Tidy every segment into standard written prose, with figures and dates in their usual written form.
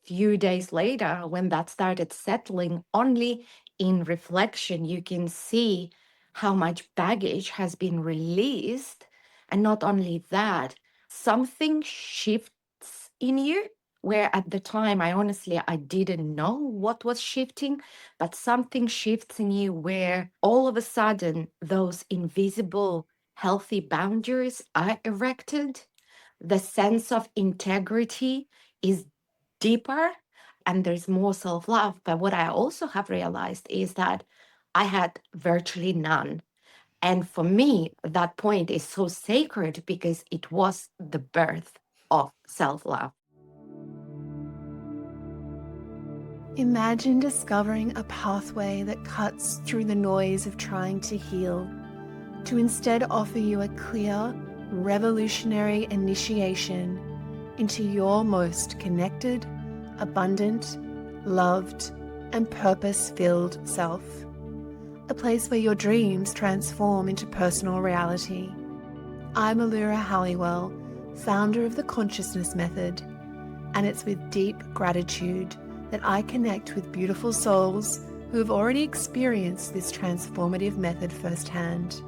few days later, when that started settling, only in reflection, you can see how much baggage has been released. And not only that, something shifts in you where at the time I didn't know what was shifting, but something shifts in you where all of a sudden those invisible healthy boundaries are erected. The sense of integrity is deeper and there's more self love. But what I also have realized is that I had virtually none. And for me, that point is so sacred because it was the birth of self love. Imagine discovering a pathway that cuts through the noise of trying to heal, to instead offer you a clear, revolutionary initiation into your most connected, abundant, loved, and purpose-filled self. A place where your dreams transform into personal reality. I'm Allura Halliwell, founder of the Consciousness Method, and it's with deep gratitude that I connect with beautiful souls who have already experienced this transformative method firsthand.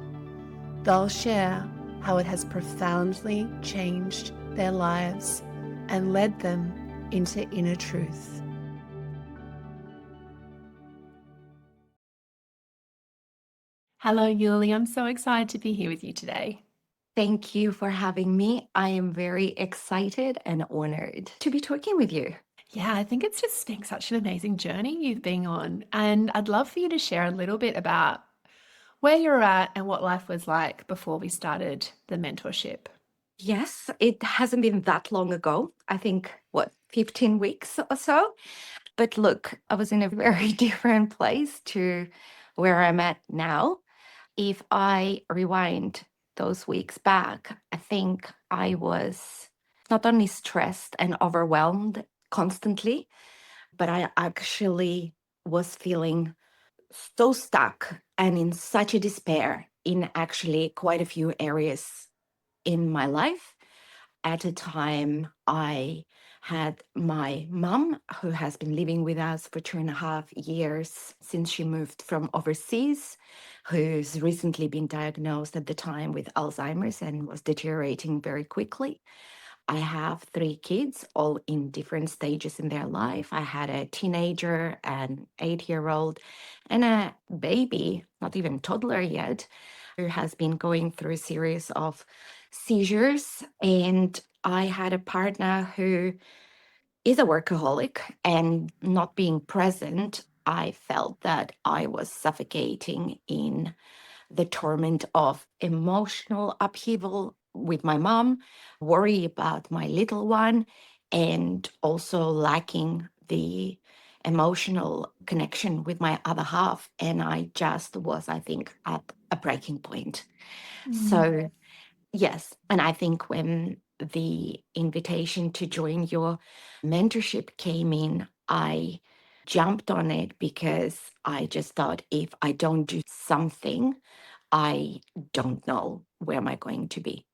They'll share how it has profoundly changed their lives and led them into inner truth. Hello, Yuli. I'm so excited to be here with you today. Thank you for having me. I am very excited and honored to be talking with you. Yeah, I think it's just been such an amazing journey you've been on. And I'd love for you to share a little bit about where you're at and what life was like before we started the mentorship. Yes, it hasn't been that long ago. I think, 15 weeks or so. But look, I was in a very different place to where I'm at now. If I rewind those weeks back, I think I was not only stressed and overwhelmed constantly, but I actually was feeling so stuck and in such a despair in actually quite a few areas in my life. At a time, I had my mom, who has been living with us for 2.5 years since she moved from overseas, who's recently been diagnosed at the time with Alzheimer's and was deteriorating very quickly. I have 3 kids, all in different stages in their life. I had a teenager, an 8-year-old, and a baby, not even toddler yet, who has been going through a series of seizures. And I had a partner who is a workaholic, and not being present, I felt that I was suffocating in the torment of emotional upheaval with my mom, worry about my little one, and also lacking the emotional connection with my other half. And I just was, I think, at a breaking point. So, yes. And I think when the invitation to join your mentorship came in, I jumped on it because I just thought if I don't do something, I don't know where am I going to be.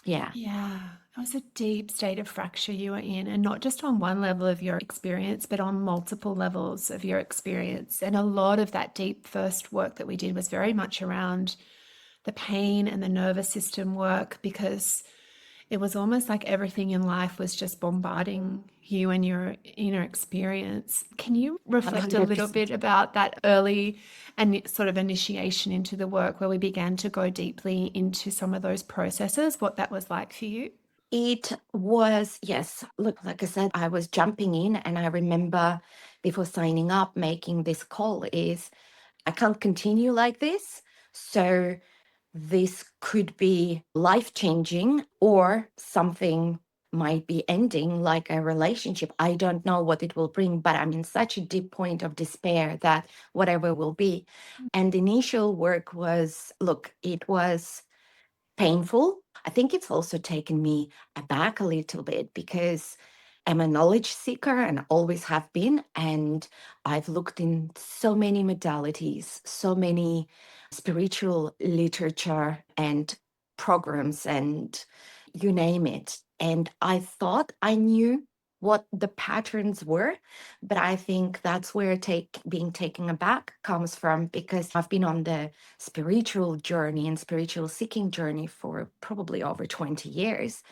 Yeah. Yeah, it was a deep state of fracture you were in, and not just on one level of your experience, but on multiple levels of your experience. And a lot of that deep first work that we did was very much around the pain and the nervous system work, because it was almost like everything in life was just bombarding you and your inner experience. Can you reflect a little 100%. bit about that early and sort of initiation into the work where we began to go deeply into some of those processes, what that was like for you? It was, yes. Look, like I said, I was jumping in, and I remember before signing up, making this call is I can't continue like this. So this could be life changing, or something might be ending, like a relationship. I don't know what it will bring, but I'm in such a deep point of despair that whatever will be. And the initial work was, look, it was painful. I think it's also taken me aback a little bit because I'm a knowledge seeker and always have been. And I've looked in so many modalities, so many spiritual literature and programs, and you name it. And I thought I knew what the patterns were. But I think that's where being taken aback comes from, because I've been on the spiritual journey and spiritual seeking journey for probably over 20 years,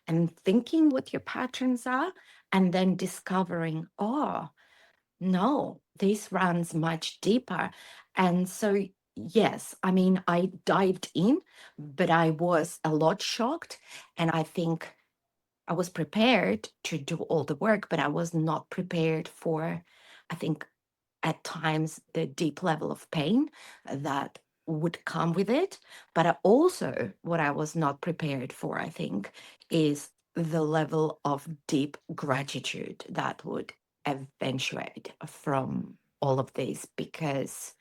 and thinking what your patterns are, and then discovering, oh, no, this runs much deeper. And so, yes, I mean, I dived in, but I was a lot shocked. And I think I was prepared to do all the work, but I was not prepared for, I think, at times, the deep level of pain that would come with it. But what I was not prepared for, I think, is the level of deep gratitude that would eventuate from all of this, because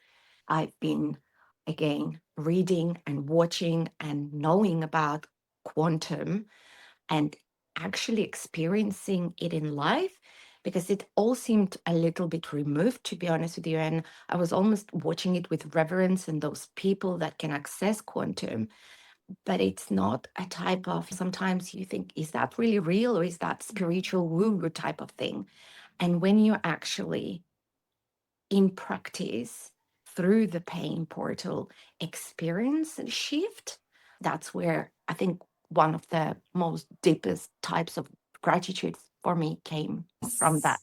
I've been, again, reading and watching and knowing about quantum and actually experiencing it in life, because it all seemed a little bit removed, to be honest with you. And I was almost watching it with reverence, and those people that can access quantum, but it's not a type of, sometimes you think, is that really real, or is that spiritual woo type of thing? And when you actually, in practice, through the pain portal, experience a shift, that's where I think one of the most deepest types of gratitude for me came from that.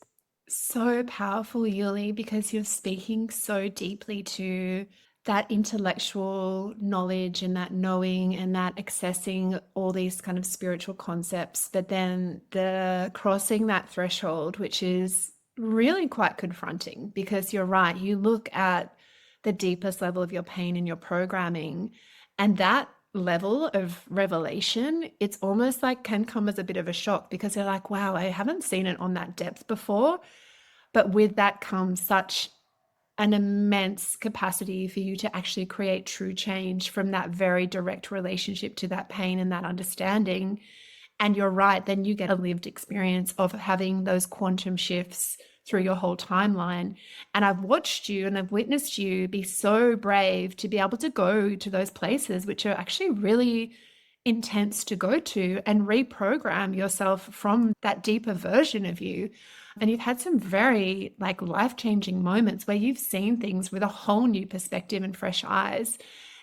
So powerful, Yuli, because you're speaking so deeply to that intellectual knowledge and that knowing and that accessing all these kind of spiritual concepts, but then the crossing that threshold, which is really quite confronting, because you're right. You look at the deepest level of your pain and your programming, and that level of revelation, it's almost like can come as a bit of a shock, because you're like, wow, I haven't seen it on that depth before. But with that comes such an immense capacity for you to actually create true change from that very direct relationship to that pain and that understanding. And you're right, then you get a lived experience of having those quantum shifts through your whole timeline. And I've watched you and I've witnessed you be so brave to be able to go to those places, which are actually really intense to go to, and reprogram yourself from that deeper version of you. And you've had some very like life-changing moments where you've seen things with a whole new perspective and fresh eyes.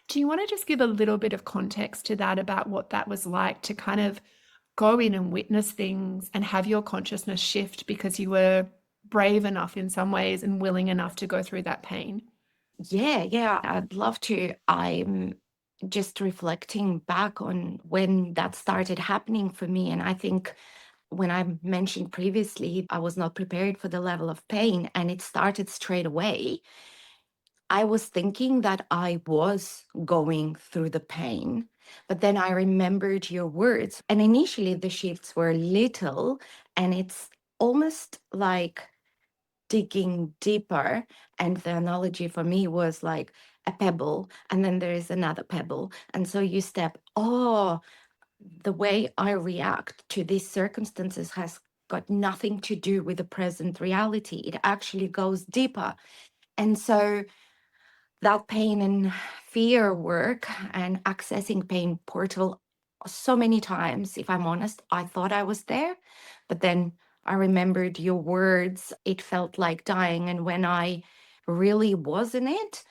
Do you want to just give a little bit of context to that, about what that was like to kind of go in and witness things and have your consciousness shift because you were brave enough in some ways and willing enough to go through that pain? Yeah, I'd love to. I'm just reflecting back on when that started happening for me. And I think when I mentioned previously, I was not prepared for the level of pain, and it started straight away. I was thinking that I was going through the pain, but then I remembered your words. And initially, the shifts were little, and it's almost like digging deeper. And the analogy for me was like a pebble, and then there is another pebble. And so you step, oh, the way I react to these circumstances has got nothing to do with the present reality. It actually goes deeper. And so that pain and fear work and accessing pain portal, so many times, if I'm honest, I thought I was there, but then I remembered your words. It felt like dying. And when I really was in it,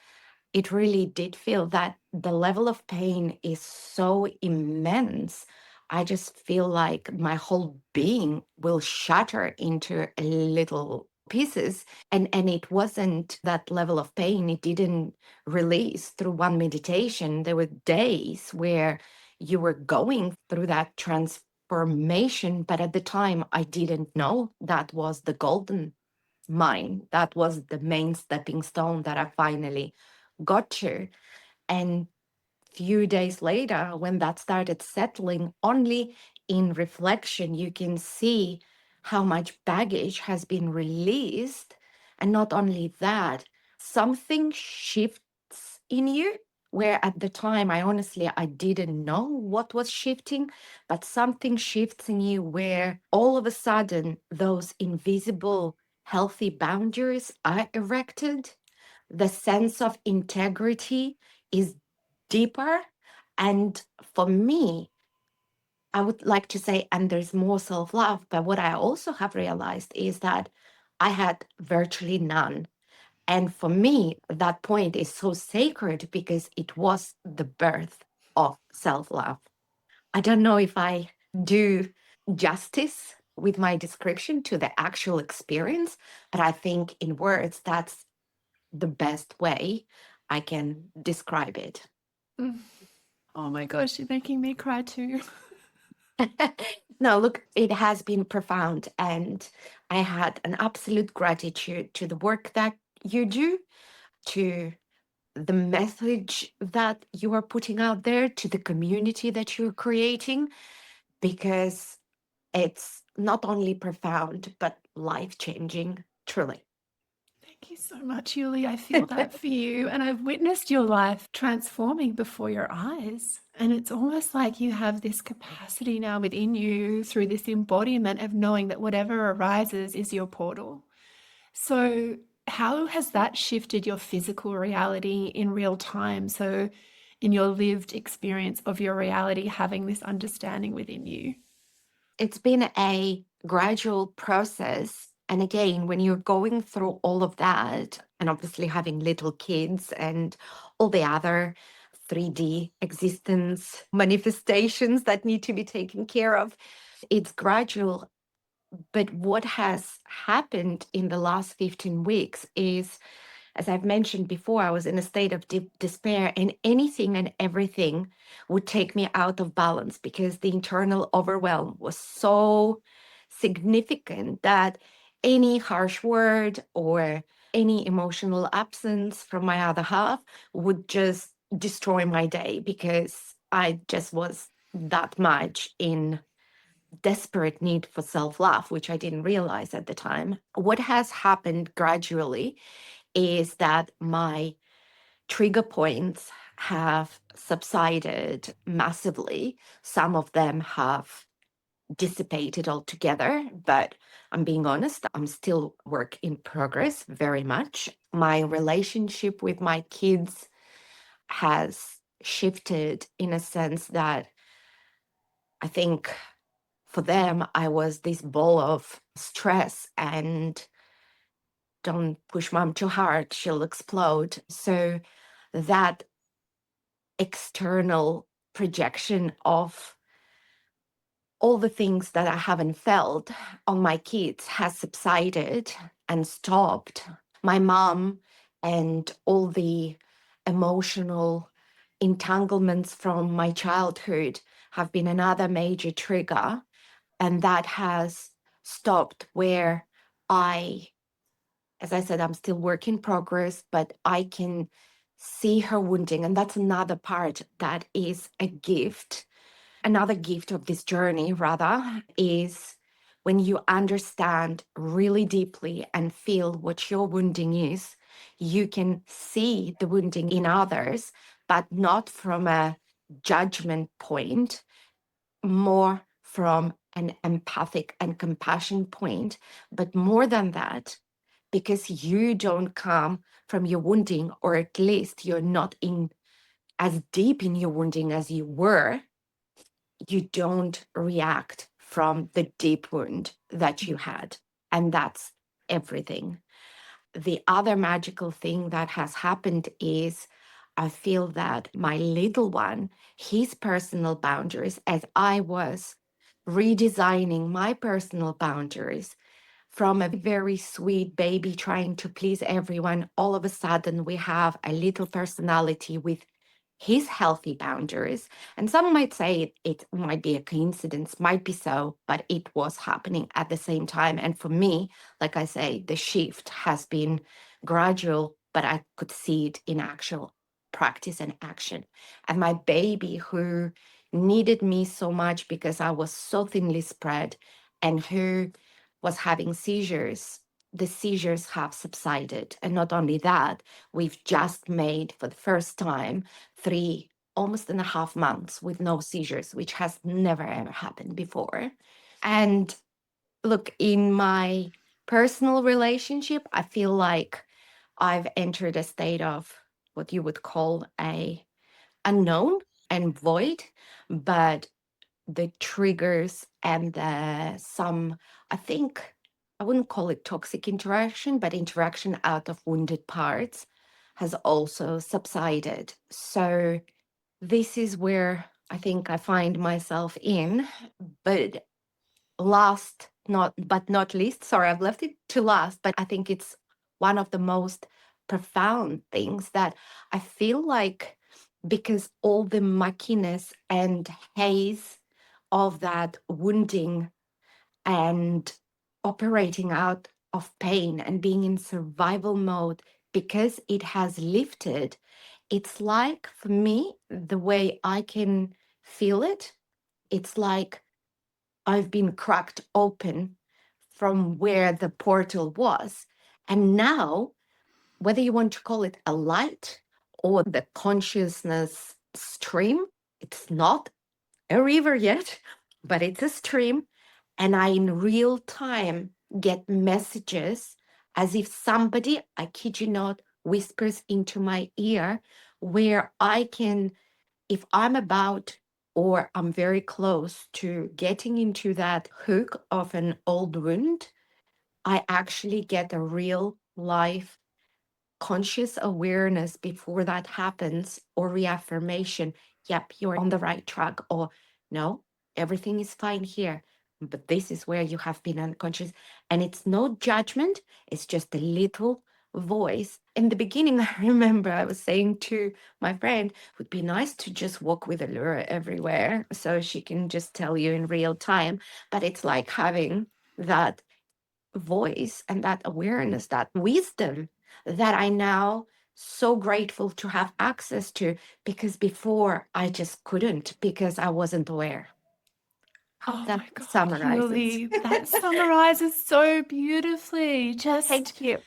it really did feel that the level of pain is so immense. I just feel like my whole being will shatter into little pieces. And it wasn't that level of pain. It didn't release through one meditation. There were days where you were going through that transformation, but at the time I didn't know that was the golden mine. That was the main stepping stone that I finally got to. And few days later, when that started settling, only in reflection, you can see how much baggage has been released. And not only that, something shifts in you, where at the time, I didn't know what was shifting, but something shifts in you where all of a sudden those invisible healthy boundaries are erected. The sense of integrity is deeper. And for me, I would like to say, and there's more self love. But what I also have realized is that I had virtually none. And for me, that point is so sacred because it was the birth of self love. I don't know if I do justice with my description to the actual experience, but I think in words, that's the best way I can describe it. Mm. Oh my gosh, you're making me cry too. No, look, it has been profound. And I had an absolute gratitude to the work that you do, to the message that you are putting out there, to the community that you're creating, because it's not only profound, but life changing, truly. Thank you so much, Yuli. I feel that for you. And I've witnessed your life transforming before your eyes. And it's almost like you have this capacity now within you through this embodiment of knowing that whatever arises is your portal. So, how has that shifted your physical reality in real time? So, in your lived experience of your reality, having this understanding within you? It's been a gradual process. And again, when you're going through all of that, and obviously having little kids and all the other 3D existence manifestations that need to be taken care of, it's gradual. But what has happened in the last 15 weeks is, as I've mentioned before, I was in a state of deep despair, and anything and everything would take me out of balance because the internal overwhelm was so significant that any harsh word or any emotional absence from my other half would just destroy my day because I just was that much in desperate need for self love, which I didn't realize at the time. What has happened gradually is that my trigger points have subsided massively. Some of them have dissipated altogether, but I'm being honest, I'm still work in progress very much. My relationship with my kids has shifted in a sense that I think for them, I was this ball of stress and don't push mom too hard, she'll explode. So that external projection of all the things that I haven't felt on my kids has subsided and stopped. My mom and all the emotional entanglements from my childhood have been another major trigger. And that has stopped where I, as I said, I'm still work in progress, but I can see her wounding. And that's another part that is a gift. Another gift of this journey, rather, is when you understand really deeply and feel what your wounding is, you can see the wounding in others, but not from a judgment point, more from an empathic and compassion point. But more than that, because you don't come from your wounding, or at least you're not in as deep in your wounding as you were, you don't react from the deep wound that you had. And that's everything. The other magical thing that has happened is I feel that my little one, his personal boundaries, as I was redesigning my personal boundaries from a very sweet baby trying to please everyone, all of a sudden we have a little personality with his healthy boundaries. And some might say it might be a coincidence, might be so, but it was happening at the same time. And for me, like I say, the shift has been gradual, but I could see it in actual practice and action. And my baby, who needed me so much because I was so thinly spread and who was having seizures, the seizures have subsided. And not only that, we've just made for the first time three, almost and a half months with no seizures, which has never ever happened before. And look, in my personal relationship, I feel like I've entered a state of what you would call a unknown and void, but the triggers and some, I think, I wouldn't call it toxic interaction, but interaction out of wounded parts has also subsided. So this is where I think I find myself in. But last, not least, sorry, I've left it to last, but I think it's one of the most profound things that I feel like, because all the muckiness and haze of that wounding and operating out of pain and being in survival mode, because it has lifted, it's like, for me, the way I can feel it, it's like I've been cracked open from where the portal was. And now, whether you want to call it a light or the consciousness stream, it's not a river yet, but it's a stream. And I, in real time, get messages as if somebody, I kid you not, whispers into my ear, where I can, if I'm about or I'm very close to getting into that hook of an old wound, I actually get a real life conscious awareness before that happens, or reaffirmation, yep, you're on the right track, or no, everything is fine here, but this is where you have been unconscious. And it's no judgment, it's just a little voice. In the beginning, I remember I was saying to my friend, it would be nice to just walk with Allura everywhere so she can just tell you in real time. But it's like having that voice and that awareness, that wisdom that I now so grateful to have access to, because before I just couldn't, because I wasn't aware. Oh That my God, summarizes. Yuli, that summarizes so beautifully. Thank Just, you.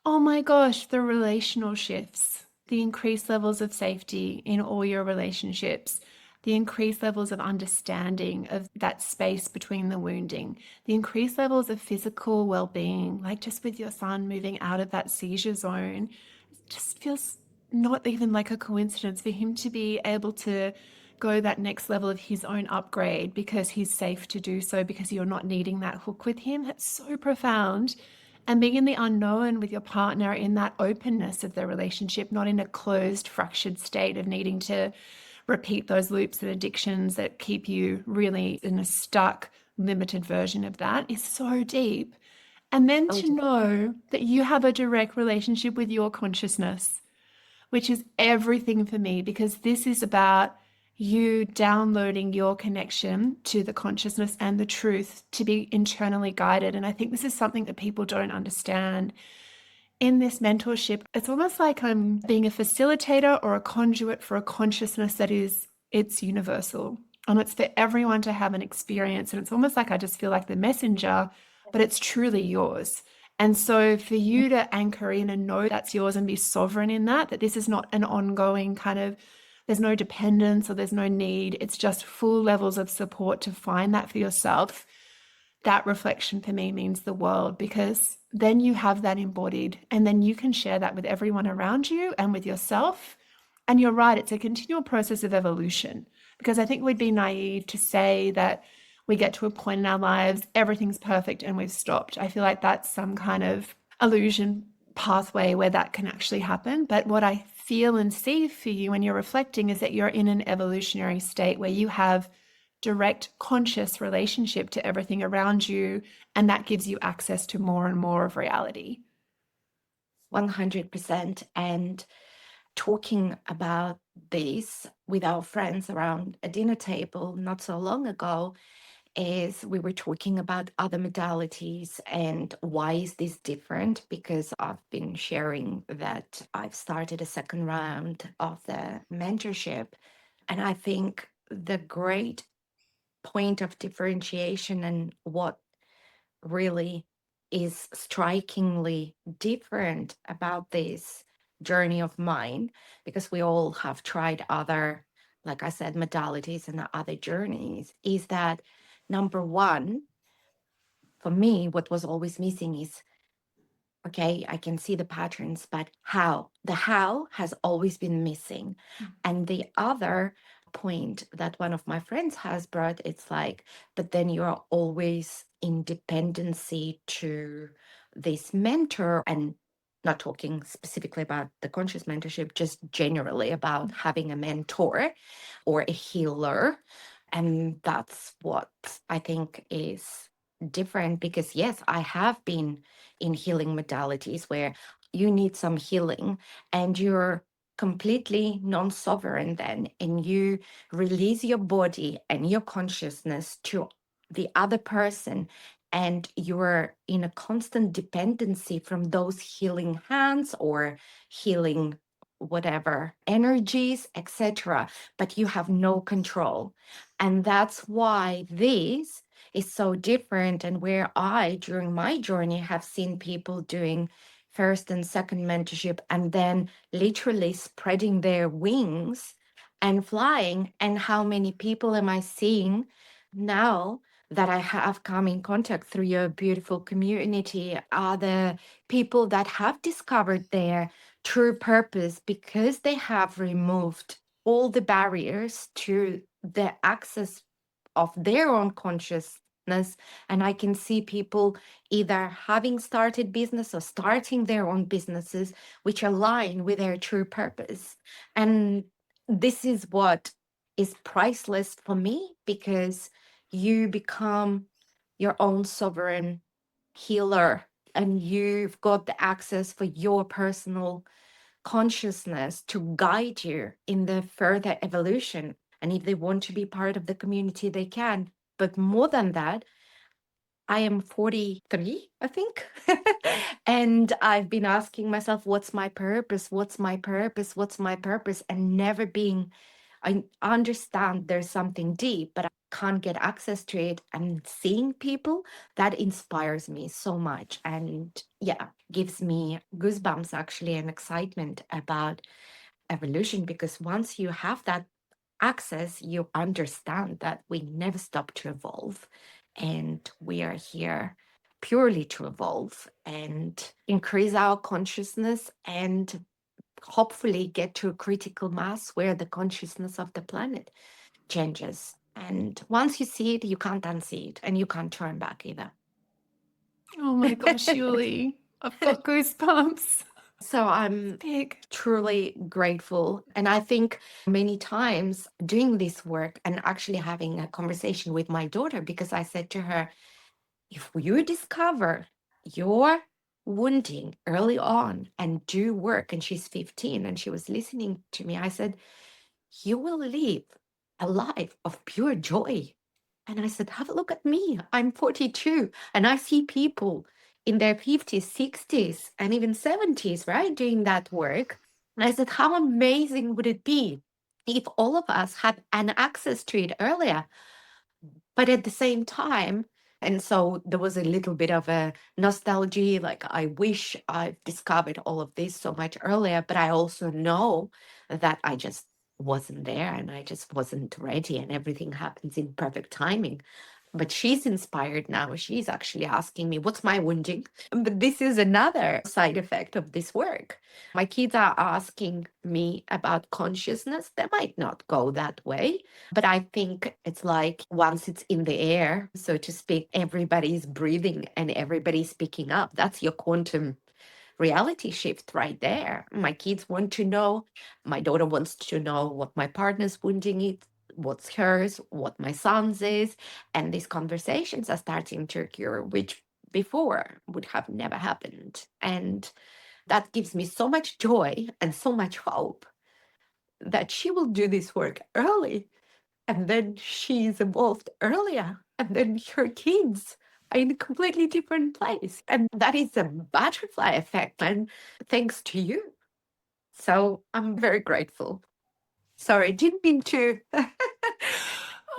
oh my gosh, the relational shifts, the increased levels of safety in all your relationships, the increased levels of understanding of that space between the wounding, the increased levels of physical well-being, like just with your son moving out of that seizure zone. It just feels not even like a coincidence for him to be able to go that next level of his own upgrade because he's safe to do so, because you're not needing that hook with him. That's so profound. And being in the unknown with your partner, in that openness of the relationship, not in a closed, fractured state of needing to repeat those loops and addictions that keep you really in a stuck, limited version of that, is so deep. And then Oh, to know that you have a direct relationship with your consciousness, which is everything for me, because this is about you downloading your connection to the consciousness and the truth to be internally guided. And I think this is something that people don't understand. In this mentorship, it's almost like I'm being a facilitator or a conduit for a consciousness that is, it's universal. And it's for everyone to have an experience. And it's almost like I just feel like the messenger, but it's truly yours. And so for you to anchor in and know that's yours and be sovereign in that, that this is not an ongoing kind of, there's no dependence or there's no need. It's just full levels of support to find that for yourself. That reflection for me means the world, because then you have that embodied and then you can share that with everyone around you and with yourself. And you're right, it's a continual process of evolution, because I think we'd be naive to say that we get to a point in our lives, everything's perfect and we've stopped. I feel like that's some kind of illusion pathway where that can actually happen. But what I feel and see for you when you're reflecting is that you're in an evolutionary state where you have direct conscious relationship to everything around you, and that gives you access to more and more of reality. 100%. And talking about this with our friends around a dinner table not so long ago, is we were talking about other modalities and why is this different, because I've been sharing that I've started a second round of the mentorship, and I think the great point of differentiation and what really is strikingly different about this journey of mine, because we all have tried other, like I said, modalities and other journeys, is that number one, for me, what was always missing is, okay, I can see the patterns, but how? The how has always been missing. And the other point that one of my friends has brought, it's like, but then you're always in dependency to this mentor, and not talking specifically about the conscious mentorship, just generally about having a mentor or a healer. And that's what I think is different, because yes, I have been in healing modalities where you need some healing and you're completely non-sovereign then, and you release your body and your consciousness to the other person, and you're in a constant dependency from those healing hands or healing whatever energies, etc., but you have no control. And that's why this is so different, and where I during my journey have seen people doing first and second mentorship and then literally spreading their wings and flying. And how many people am I seeing now that I have come in contact through your beautiful community are the people that have discovered their true purpose because they have removed all the barriers to the access of their own consciousness. And I can see people either having started business or starting their own businesses which align with their true purpose. And this is what is priceless for me, because you become your own sovereign healer, and you've got the access for your personal consciousness to guide you in the further evolution. And if they want to be part of the community, they can. But more than that, I am 43, I think. And I've been asking myself, what's my purpose? What's my purpose? What's my purpose? And never being, I understand there's something deep, but I can't get access to it. And seeing people, that inspires me so much. And yeah, gives me goosebumps actually, and excitement about evolution, because once you have that access, you understand that we never stop to evolve, and we are here purely to evolve and increase our consciousness, and hopefully get to a critical mass where the consciousness of the planet changes. And once you see it, you can't unsee it, and you can't turn back either. Oh my gosh, Yuli, I've got goosebumps. So I'm Big. truly grateful. And I think many times doing this work and actually having a conversation with my daughter, because I said to her, if you discover your wounding early on and do work, and she's 15 and she was listening to me, I said, you will live a life of pure joy. And I said, have a look at me. I'm 42 and I see people in their 50s, 60s, and even 70s, right, doing that work. And I said, how amazing would it be if all of us had an access to it earlier? But at the same time, and so there was a little bit of a nostalgia, like I wish I've discovered all of this so much earlier, but I also know that I just wasn't there and I just wasn't ready, and everything happens in perfect timing. But she's inspired now. She's actually asking me, what's my wounding? But this is another side effect of this work. My kids are asking me about consciousness. They might not go that way, but I think it's like once it's in the air, so to speak, everybody's breathing and everybody's picking up. That's your quantum reality shift right there. My kids want to know, my daughter wants to know what my partner's wounding is, what's hers, what my son's is. And these conversations are starting to occur, which before would have never happened. And that gives me so much joy and so much hope that she will do this work early, and then she's evolved earlier, and then her kids are in a completely different place. And that is a butterfly effect, and thanks to you. So I'm very grateful. Sorry, didn't mean to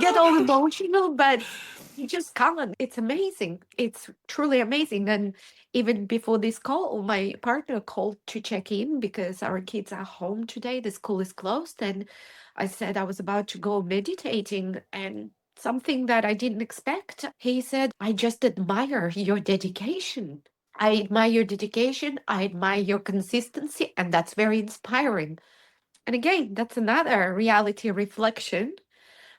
get all emotional, but you just can't. It's amazing. It's truly amazing. And even before this call, my partner called to check in because our kids are home today. The school is closed. And I said I was about to go meditating, and something that I didn't expect. He said, I just admire your dedication. I admire your dedication. I admire your consistency. And that's very inspiring. And again, that's another reality reflection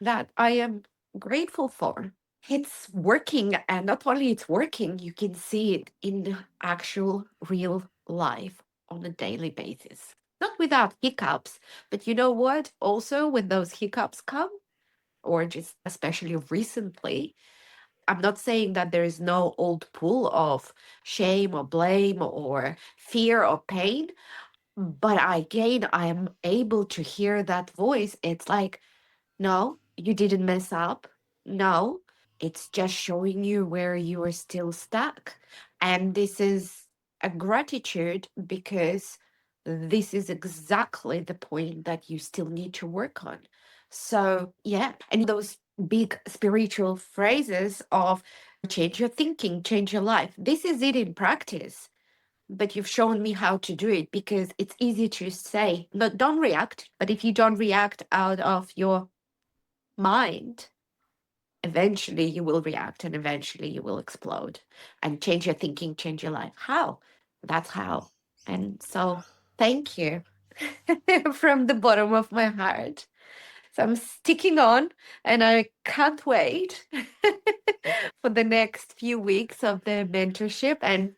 that I am grateful for. It's working, and not only it's working, you can see it in the actual real life on a daily basis. Not without hiccups, but you know what? Also, when those hiccups come, or just especially recently, I'm not saying that there is no old pool of shame or blame or fear or pain, but again, I am able to hear that voice. It's like, no, you didn't mess up. No, it's just showing you where you are still stuck. And this is a gratitude because this is exactly the point that you still need to work on. So, yeah. And those big spiritual phrases of change your thinking, change your life. This is it in practice, but you've shown me how to do it, because it's easy to say, no, don't react. But if you don't react out of your mind, eventually you will react and eventually you will explode and change your thinking, change your life. How? That's how. And so thank you from the bottom of my heart. So I'm sticking on, and I can't wait for the next few weeks of the mentorship. And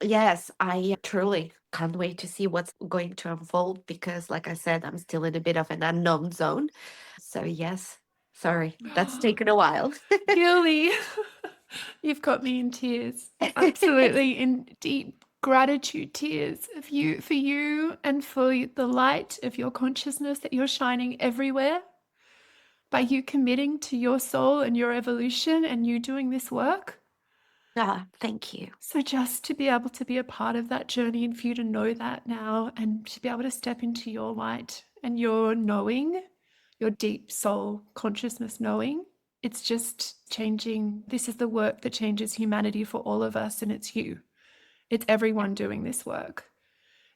yes, I truly can't wait to see what's going to unfold because, like I said, I'm still in a bit of an unknown zone. So, yes, sorry, that's taken a while. Yuli, you've got me in tears. Absolutely in deep gratitude tears of you for you and for the light of your consciousness that you're shining everywhere by you committing to your soul and your evolution and you doing this work. Ah, thank you. So just to be able to be a part of that journey and for you to know that now and to be able to step into your light and your knowing, your deep soul consciousness knowing, it's just changing. This is the work that changes humanity for all of us, and it's you. It's everyone doing this work.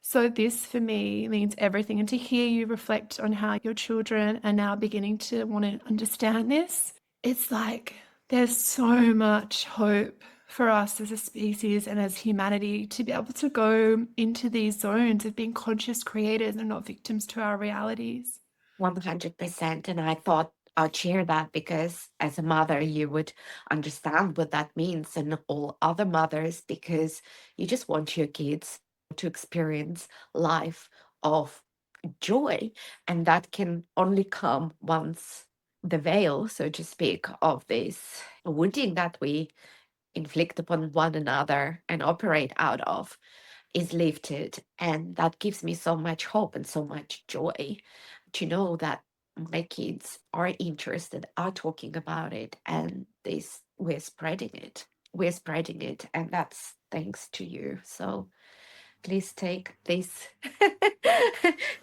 So this for me means everything. And to hear you reflect on how your children are now beginning to want to understand this, it's like there's so much hope for us as a species and as humanity to be able to go into these zones of being conscious creators and not victims to our realities. 100%. And I thought I'd share that because as a mother, you would understand what that means, and all other mothers, because you just want your kids to experience life of joy. And that can only come once the veil, so to speak, of this wounding that we inflict upon one another and operate out of is lifted. And that gives me so much hope and so much joy to know that my kids are interested, are talking about it, and this we're spreading it. We're spreading it, and that's thanks to you. So please take this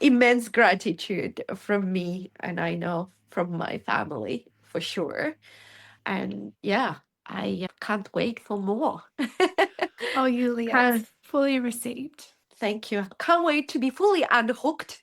immense gratitude from me, and I know from my family for sure. And yeah, I can't wait for more. Oh, Yulia, Can't- it's fully received. Thank you. Can't wait to be fully unhooked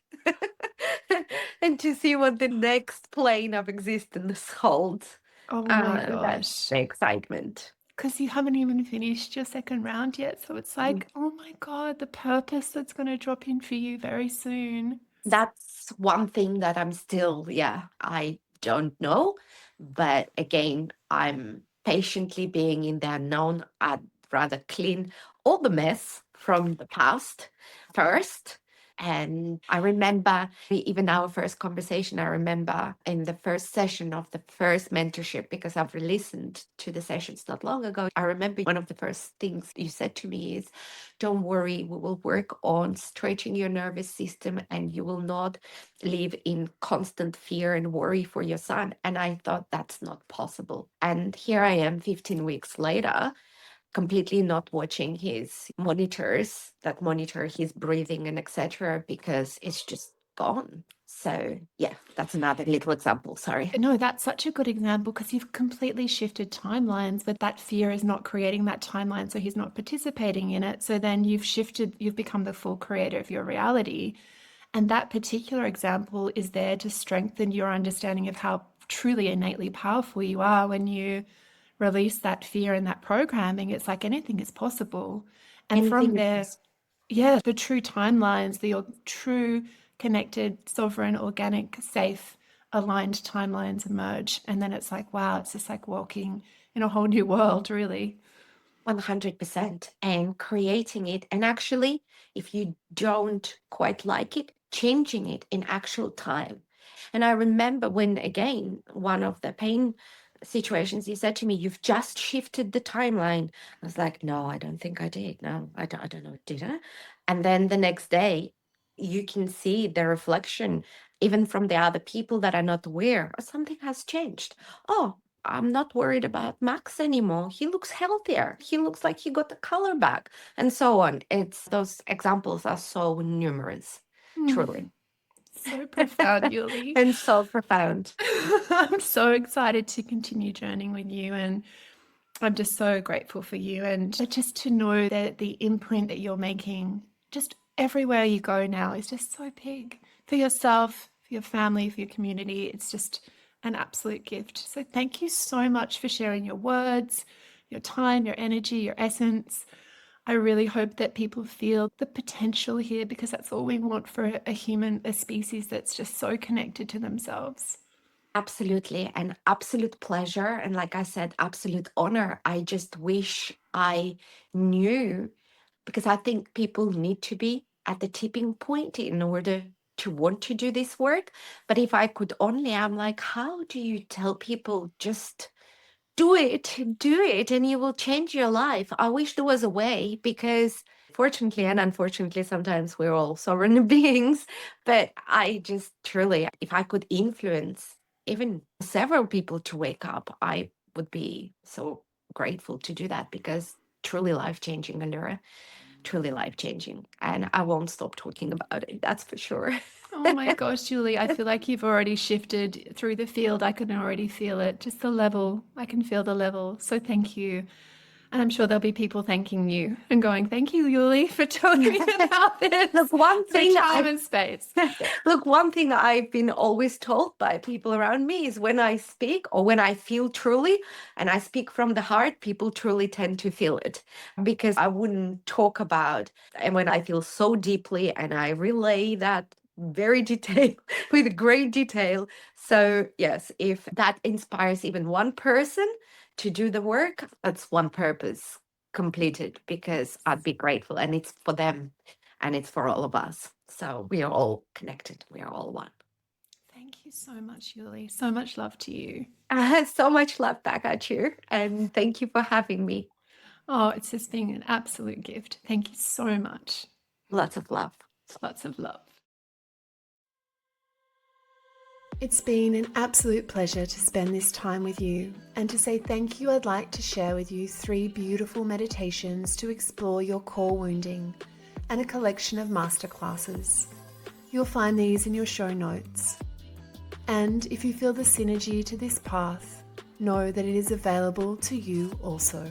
and to see what the next plane of existence holds. Oh my That's gosh. the excitement. Because you haven't even finished your second round yet. So it's Mm. like, oh my God, the purpose that's going to drop in for you very soon. That's one thing that I'm still, yeah, I don't know. But again, I'm patiently being in the unknown. I'd rather clean all the mess from the past first. And I remember even our first conversation, I remember in the first session of the first mentorship, because I've listened to the sessions not long ago. I remember one of the first things you said to me is, don't worry, we will work on stretching your nervous system and you will not live in constant fear and worry for your son. And I thought that's not possible. And here I am 15 weeks later, completely not watching his monitors that monitor his breathing and etc., because it's just gone. So yeah, that's another little example. Sorry. No, that's such a good example because you've completely shifted timelines, but that fear is not creating that timeline. So he's not participating in it. So then you've shifted, you've become the full creator of your reality. And that particular example is there to strengthen your understanding of how truly innately powerful you are when you release that fear and that programming. It's like anything is possible. And from Anything there, is yeah, the true timelines, the true connected, sovereign, organic, safe, aligned timelines emerge. And then it's like, wow, it's just like walking in a whole new world, really. 100%, and creating it. And actually, if you don't quite like it, changing it in actual time. And I remember when, again, one of the pain situations, he said to me, "You've just shifted the timeline." I was like, "No, I don't think I did. No, I don't know. Did I?" And then the next day, you can see the reflection, even from the other people that are not aware, something has changed. Oh, I'm not worried about Max anymore. He looks healthier. He looks like he got the color back, and so on. It's those examples are so numerous, truly, So profound, Yuli. and so profound. I'm so excited to continue journeying with you, and I'm just so grateful for you. And just to know that the imprint that you're making just everywhere you go now is just so big for yourself, for your family, for your community. It's just an absolute gift. So thank you so much for sharing your words, your time, your energy, your essence. I really hope that people feel the potential here, because that's all we want for a human, a species that's just so connected to themselves. Absolutely. An absolute pleasure. And like I said, absolute honor. I just wish I knew, because I think people need to be at the tipping point in order to want to do this work. But if I could only, I'm like, how do you tell people just do it, and you will change your life? I wish there was a way, because fortunately and unfortunately, sometimes we're all sovereign beings. But I just truly, if I could influence even several people to wake up, I would be so grateful to do that, because truly life changing, Allura, truly life changing. And I won't stop talking about it, that's for sure. Oh my gosh, Julie, I feel like you've already shifted through the field. I can already feel it. Just the level. I can feel the level. So thank you. And I'm sure there'll be people thanking you and going, "Thank you, Yuli, for telling me about this." Look, one So thing time and space. Look, one thing I've been always told by people around me is when I speak, or when I feel truly, and I speak from the heart, people truly tend to feel it, because I wouldn't talk about, and when I feel so deeply and I relay that very detail with great detail. So yes, if that inspires even one person to do the work, that's one purpose completed, because I'd be grateful, and it's for them and it's for all of us. So we are all connected. We are all one. Thank you so much, Yuli. So much love to you. So much love back at you. And thank you for having me. Oh, it's just been an absolute gift. Thank you so much. Lots of love. Lots of love. It's been an absolute pleasure to spend this time with you. And to say thank you, I'd like to share with you 3 beautiful meditations to explore your core wounding, and a collection of masterclasses. You'll find these in your show notes. And if you feel the synergy to this path, know that it is available to you also.